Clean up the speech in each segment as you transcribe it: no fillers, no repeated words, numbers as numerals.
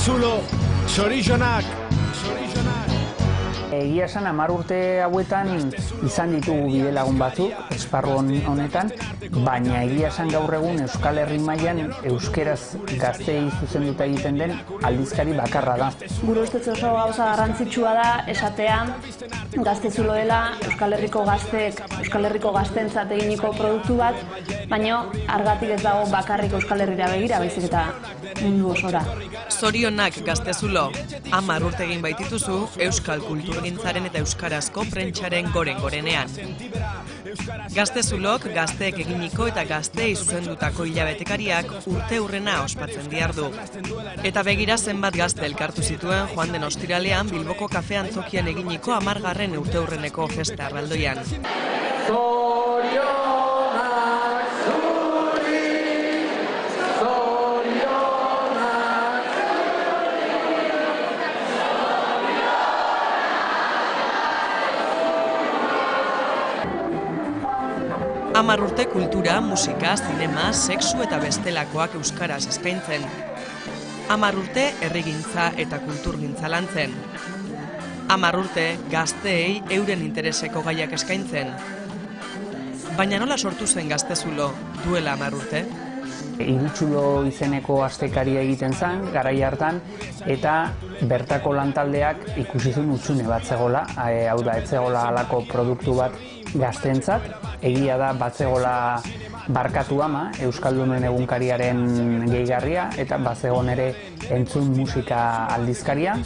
Gaztezulo, Zorionak. Egia esan 10 urte hauetan izan ditugu bidelagun batzuk, esparru honetan, baina egia esan gaur egun Euskal Herri mailan euskeraz gazteei zuzenduta egiten den aldizkari bakarra da. Gure ustez oso gauza garrantzitsua da esatea Gaztezulo dela Euskal Herriko gazteek, Euskal Herriko gazteentzat eginiko produktu bat, baina argatik ez dago bakarrik Euskal Herrira begira, baizik eta mundu osora. Zorionak Gaztezulo, 10 urte egin baitituzu Euskal kulturgintzaren eta euskarazko prentsaren gorenean. Gaztezulok gazteek eginiko eta gazteei zuzendutako hilabetekariak urte-urrena ospatzen diardu. Eta begira zenbat gazte elkartu zituen joan den ostiralean Bilboko kafe antzokian eginiko 10. urte-urreneko festa erraldoian. Hamar urte kultura, musika, zinema, sexu eta bestelakoak euskaraz eskaintzen. 10 urte herrigintza eta kulturgintza lantzen. 10 urte gazteei euren intereseko gaiak eskaintzen. Baina nola sortu zen Gaztezulo duela 10 urte? Irutsulo izeneko astekaria egiten zen, garai hartan, eta bertako lantaldeak ikusi zuen hutsune bat zegola, hau da, ez zegola halako produktu bat gazteentzat, egia da batzegola Barkatu Ama, Euskaldunen egunkariaren gehigarria, eta bazegon ere Entzun musika aldizkaria.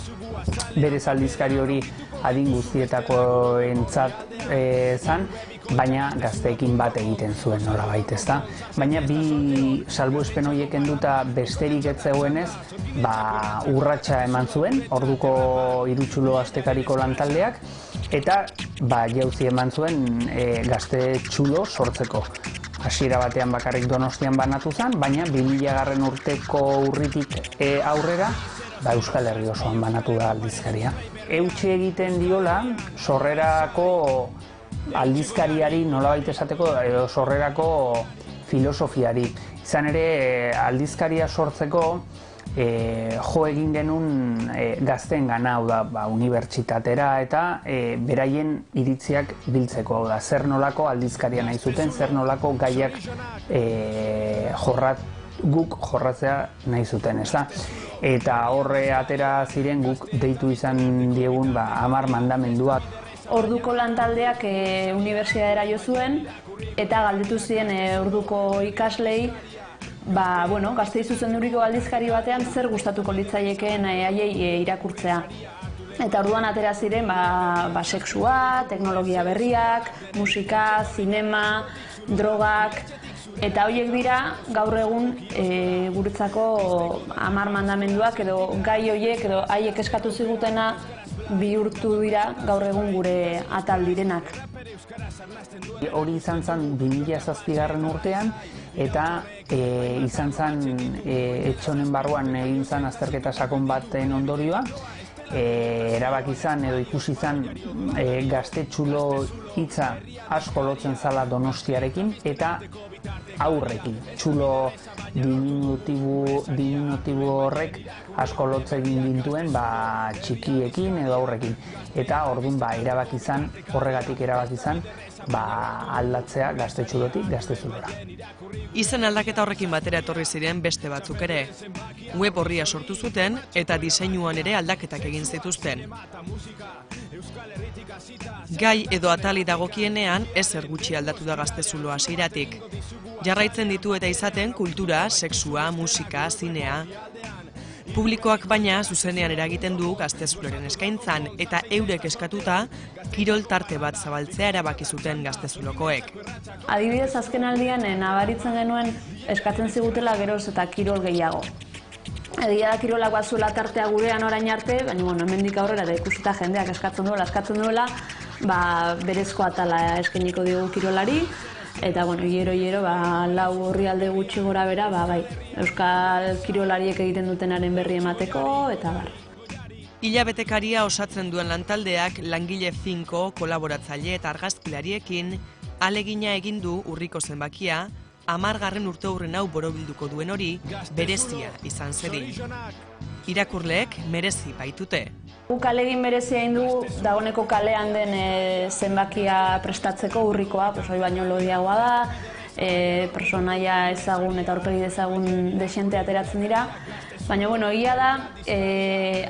Berez aldizkari hori adin guztietakoentzat zen, baina gazteekin bat egiten zuen nolabait, ezta. Baina bi salbuespen horiek kenduta besterik ez zegoenez, urratsa eman zuen, orduko Irutsulo astekariko lantaldeak, eta jauzi eman zuen Gazte Txulo sortzeko. Hasiera batean bakarrik Donostian banatu zen, baina 2000. urteko urritik aurrera Euskal Herri osoan banatu da aldizkaria. Eutsi egiten diola sorrerako aldizkariari nolabait esateko edo sorrerako filosofiari. Izan ere aldizkaria sortzeko jo egin genuen gazteen gana, hau da, unibertsitatera eta beraien iritziak biltzeko, hau da, zer nolako aldizkaria nahi zuten, zer nolako gaiak guk jorratzea nahi zuten, ez da? Eta horre atera ziren guk deitu izan diegun 10 mandamenduak. Orduko lantaldeak unibertsitatera jo zuen eta galdetu ziren orduko ikaslei gazteei zuzenduriko aldizkari batean zer gustatuko litzaiekeen haiei irakurtzea. Eta orduan atera ziren sexua, teknologia berriak, musika, zinema, drogak, eta horiek dira gaur egun guretzako 10 mandamenduak edo gai horiek edo haiek eskatu zigutena bihurtu dira gaur egun gure atal direnak. Hori izan zen 2007. urtean, eta izan zen etxonen barruan egin zen azterketa sakon baten ondorioa. Erabaki izan edo ikusi izan Gazte Txulo hitza asko lotzen zala Donostiarekin eta aurrekin. Txulo diminutibo horrek asko lotzen gintuen txikiekin edo aurrekin. Eta orduan horregatik erabaki izan aldatzea Gazte Txulotik Gaztezulora. Izen aldaketa horrekin batera etorri ziren beste batzuk ere. Web orria sortu zuten eta diseinuan ere aldaketak egin zituzten. Gai edo atali dagokienean ezer gutxi aldatu da Gaztezulo hasieratik. Jarraitzen ditu eta izaten kultura, sexua, musika, zinea. Publikoak baina zuzenean eragiten du Gaztezuloren eskaintzan eta eurek eskatuta kirol tarte bat zabaltzea erabaki zuten Gaztezulokoek. Adibidez, azken aldian nabaritzen genuen eskatzen zigutela geroz eta kirol gehiago. Egia da kirolak bazuela tartea gurean orain arte, baina hemendik aurrera da ikusita jendeak eskatzen duela, berezko atala eskainiko diogu kirolari, eta hiero, 4 orrialde gutxi gora bera, euskal kirolariek egiten dutenaren berri emateko, eta bar. Hilabetekaria osatzen duen lantaldeak langile finko, kolaboratzaile eta argazkilariekin alegina egin du urriko zenbakia 10. urteurren hau borobilduko duen hori berezia izan zedin. irakurleek merezi baitute. Guk ahalegin berezia egin dugu dagoeneko kalean den zenbakia prestatzeko urrikoa, hori baino lodiagoa da, personaia ezagun eta aurpegi ezagun dexente ateratzen dira. Baina, egia da,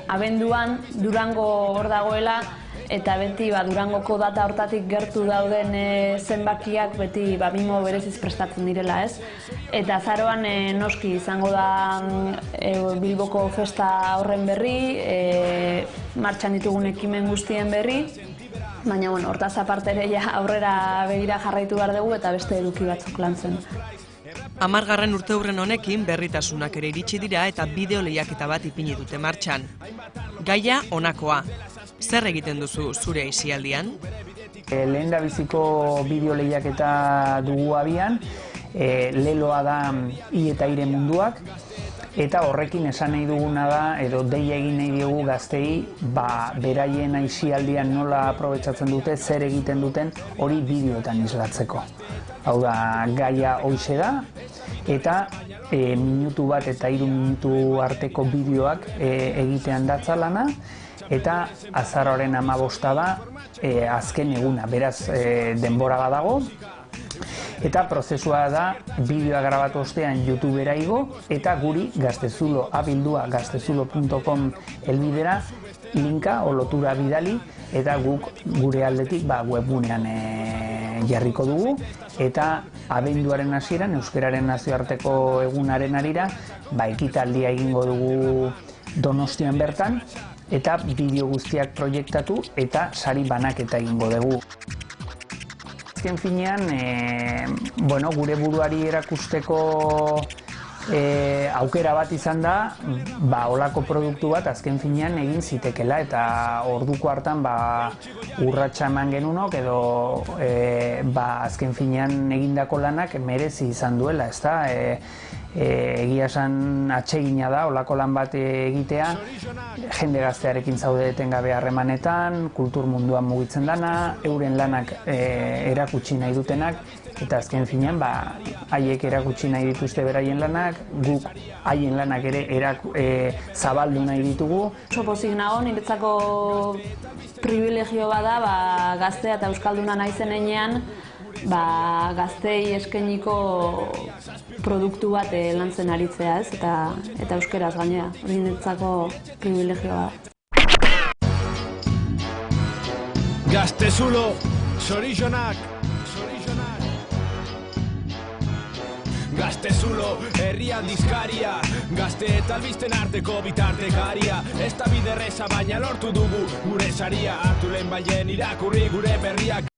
abenduan Durango hor dagoela, eta beti Durangoko data hortatik gertu dauden zenbakiak beti mimo bereziz prestatzen direla, ez? Eta azaroan noski izango da Bilboko festa horren berri, martxan ditugun ekimen guztien berri, baina hortaz aparte ere aurrera begira jarraitu behar dugu eta beste eduki batzuk lantzen. 10. urteurren honekin berritasunak ere iritsi dira eta bideo lehiaketa bat ipini dute martxan. Gaia honakoa. Zer egiten duzu zure aisialdian? Lehendabiziko bideo lehiaketa dugu abian, leloa da I eta Ire munduak, eta horrekin esan nahi duguna da, edo deia egin nahi diogu gaztei, beraien aisialdian nola aprobetxatzen dute, zer egiten duten hori bideoetan islatzeko. Hau da, gaia hoize da, eta minutu bat eta 3 minutu arteko bideoak egitean datza lana, eta azaroaren 15 da azken eguna, beraz denbora badago. Eta prozesua da bideoa grabatu ostean YouTubera igo eta guri Gaztezulo abildua gaztezulo.com helbidera linka o lotura bidali eta guk gure aldetik webgunean jarriko dugu eta abenduaren hasieran euskararen nazioarteko egunaren arira ekitaldia egingo dugu Donostian bertan eta bideo guztiak proiektatu eta sari banaketa egingo dugu. Azken finean, gure buruari erakusteko aukera bat izan da, olako produktu bat azken finean egin zitekela eta orduko hartan urratsa eman genunok edo azken finean egindako lanak merezi izan duela, ezta? Egia esan atsegina da olako lan bat egitea, jende gaztearekin zaude etengabe harremanetan, kultur munduan mugitzen dana, euren lanak erakutsi nahi dutenak, eta azken finean haiek erakutsi nahi dituzte beraien lanak, guk haien lanak ere zabaldu nahi ditugu. Oso pozik nago, niretzako privilegio bada gaztea eta euskalduna naizen heinean, gaztei eskainiko produktu bat lantzen aritzea, ez? Eta euskeraz gainera, hori niretzako privilegioa da. Gaztezulo, zorionak! Gaztezulo, herri aldizkaria, gazte eta albisten arteko bitartekaria. Ez da biderreza baina lortu dugu gure saria, hartu lehen baien irakurri gure berriak.